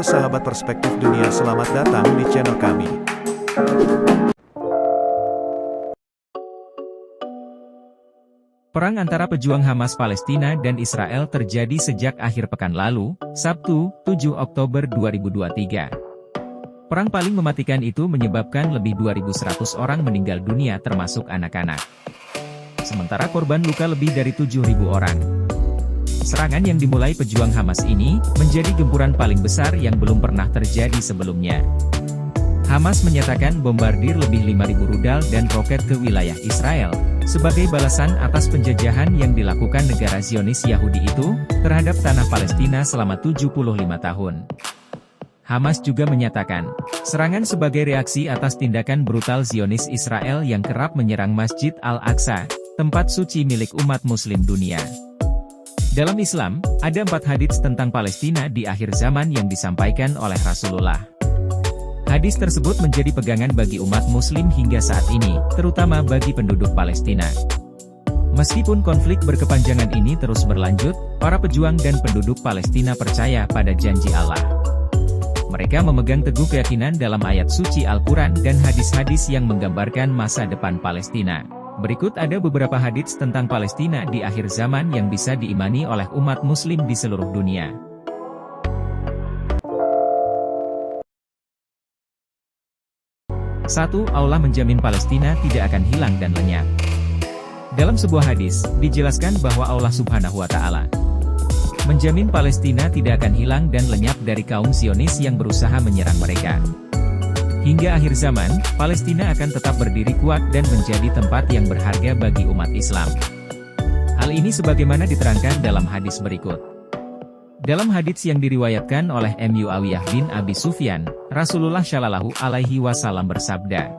Halo sahabat Perspektif Dunia, selamat datang di channel kami. Perang antara pejuang Hamas Palestina dan Israel terjadi sejak akhir pekan lalu, Sabtu, 7 Oktober 2023. Perang paling mematikan itu menyebabkan lebih 2.100 orang meninggal dunia termasuk anak-anak. Sementara korban luka lebih dari 7.000 orang. Serangan yang dimulai pejuang Hamas ini, menjadi gempuran paling besar yang belum pernah terjadi sebelumnya. Hamas menyatakan bombardir lebih 5.000 rudal dan roket ke wilayah Israel, sebagai balasan atas penjajahan yang dilakukan negara Zionis Yahudi itu, terhadap tanah Palestina selama 75 tahun. Hamas juga menyatakan, serangan sebagai reaksi atas tindakan brutal Zionis Israel yang kerap menyerang Masjid Al-Aqsa, tempat suci milik umat muslim dunia. Dalam Islam, ada 4 hadits tentang Palestina di akhir zaman yang disampaikan oleh Rasulullah. Hadis tersebut menjadi pegangan bagi umat muslim hingga saat ini, terutama bagi penduduk Palestina. Meskipun konflik berkepanjangan ini terus berlanjut, para pejuang dan penduduk Palestina percaya pada janji Allah. Mereka memegang teguh keyakinan dalam ayat suci Al-Quran dan hadis-hadis yang menggambarkan masa depan Palestina. Berikut ada beberapa hadits tentang Palestina di akhir zaman yang bisa diimani oleh umat muslim di seluruh dunia. 1. Allah menjamin Palestina tidak akan hilang dan lenyap. Dalam sebuah hadis, dijelaskan bahwa Allah Subhanahu wa Ta'ala menjamin Palestina tidak akan hilang dan lenyap dari kaum Zionis yang berusaha menyerang mereka. Hingga akhir zaman, Palestina akan tetap berdiri kuat dan menjadi tempat yang berharga bagi umat Islam. Hal ini sebagaimana diterangkan dalam hadis berikut. Dalam hadits yang diriwayatkan oleh Muawiyah bin Abi Sufyan, Rasulullah Shallallahu Alaihi Wasallam bersabda,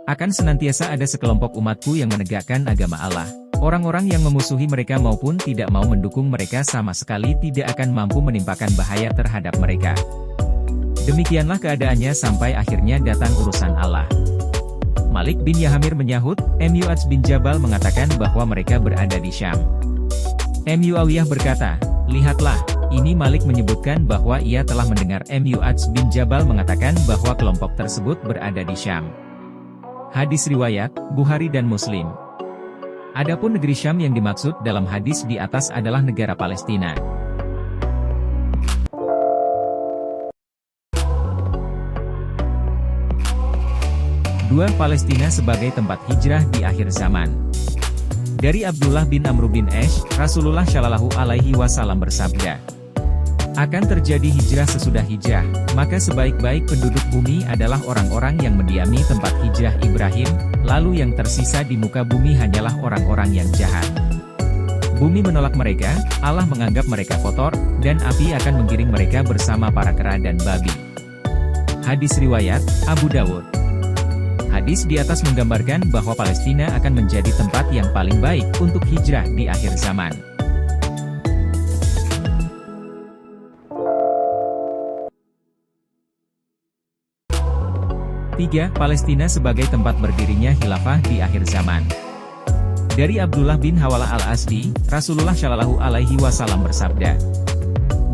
akan senantiasa ada sekelompok umatku yang menegakkan agama Allah. Orang-orang yang memusuhi mereka maupun tidak mau mendukung mereka sama sekali tidak akan mampu menimpakan bahaya terhadap mereka. Demikianlah keadaannya sampai akhirnya datang urusan Allah. Malik bin Yahamir menyahut, Mu'adz bin Jabal mengatakan bahwa mereka berada di Syam. Muawiyah berkata, lihatlah, ini Malik menyebutkan bahwa ia telah mendengar Mu'adz bin Jabal mengatakan bahwa kelompok tersebut berada di Syam. Hadis riwayat, Bukhari dan Muslim. Adapun negeri Syam yang dimaksud dalam hadis di atas adalah negara Palestina. Dua, Palestina sebagai tempat hijrah di akhir zaman. Dari Abdullah bin Amr bin Ash, Rasulullah Shallallahu Alaihi Wasallam bersabda, akan terjadi hijrah sesudah hijrah, maka sebaik-baik penduduk bumi adalah orang-orang yang mendiami tempat hijrah Ibrahim, lalu yang tersisa di muka bumi hanyalah orang-orang yang jahat. Bumi menolak mereka, Allah menganggap mereka kotor, dan api akan menggiring mereka bersama para kera dan babi. Hadis riwayat, Abu Dawud. Hadis di atas menggambarkan bahwa Palestina akan menjadi tempat yang paling baik untuk hijrah di akhir zaman. Tiga, Palestina sebagai tempat berdirinya khilafah di akhir zaman. Dari Abdullah bin Hawalah al-Asdi, Rasulullah Shallallahu Alaihi Wasallam bersabda,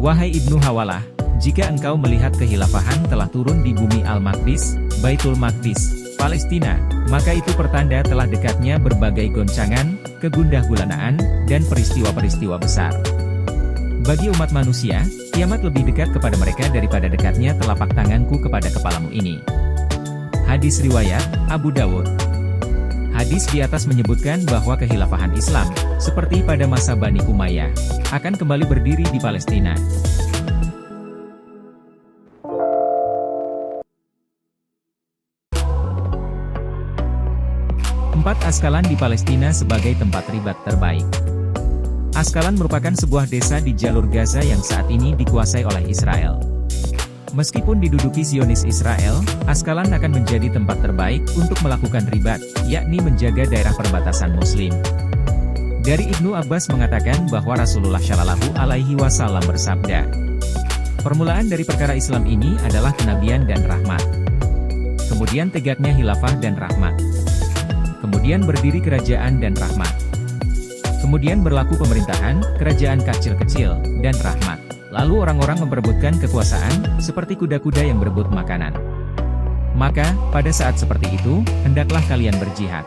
wahai Ibnu Hawalah, jika engkau melihat kehilafahan telah turun di bumi Al-Maqdis, Baitul Maqdis, Palestina, maka itu pertanda telah dekatnya berbagai goncangan, kegundah-gulanaan, dan peristiwa-peristiwa besar. Bagi umat manusia, kiamat lebih dekat kepada mereka daripada dekatnya telapak tanganku kepada kepalamu ini. Hadis riwayat, Abu Dawud. Hadis di atas menyebutkan bahwa kehilafahan Islam, seperti pada masa Bani Umayyah, akan kembali berdiri di Palestina. 4. Askalan di Palestina sebagai tempat ribat terbaik. Askalan merupakan sebuah desa di jalur Gaza yang saat ini dikuasai oleh Israel. Meskipun diduduki Zionis Israel, Askalan akan menjadi tempat terbaik untuk melakukan ribat, yakni menjaga daerah perbatasan Muslim. Dari Ibnu Abbas mengatakan bahwa Rasulullah Shallallahu Alaihi Wasallam bersabda, permulaan dari perkara Islam ini adalah kenabian dan rahmat. Kemudian tegaknya khilafah dan rahmat. Kemudian berdiri kerajaan dan rahmat. Kemudian berlaku pemerintahan, kerajaan kecil-kecil, dan rahmat. Lalu orang-orang memperebutkan kekuasaan, seperti kuda-kuda yang berebut makanan. Maka, pada saat seperti itu, hendaklah kalian berjihad.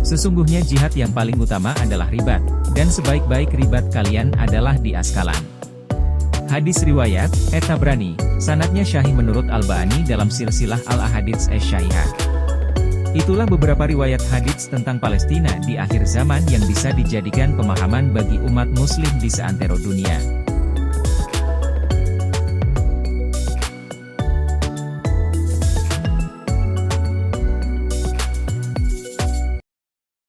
Sesungguhnya jihad yang paling utama adalah ribat, dan sebaik-baik ribat kalian adalah di Askalan. Hadis riwayat, Tabrani, sanadnya Sahih menurut Al-Bani dalam silsilah Al-Ahadits Asy-Syahihah. Itulah beberapa riwayat hadits tentang Palestina di akhir zaman yang bisa dijadikan pemahaman bagi umat muslim di seantero dunia.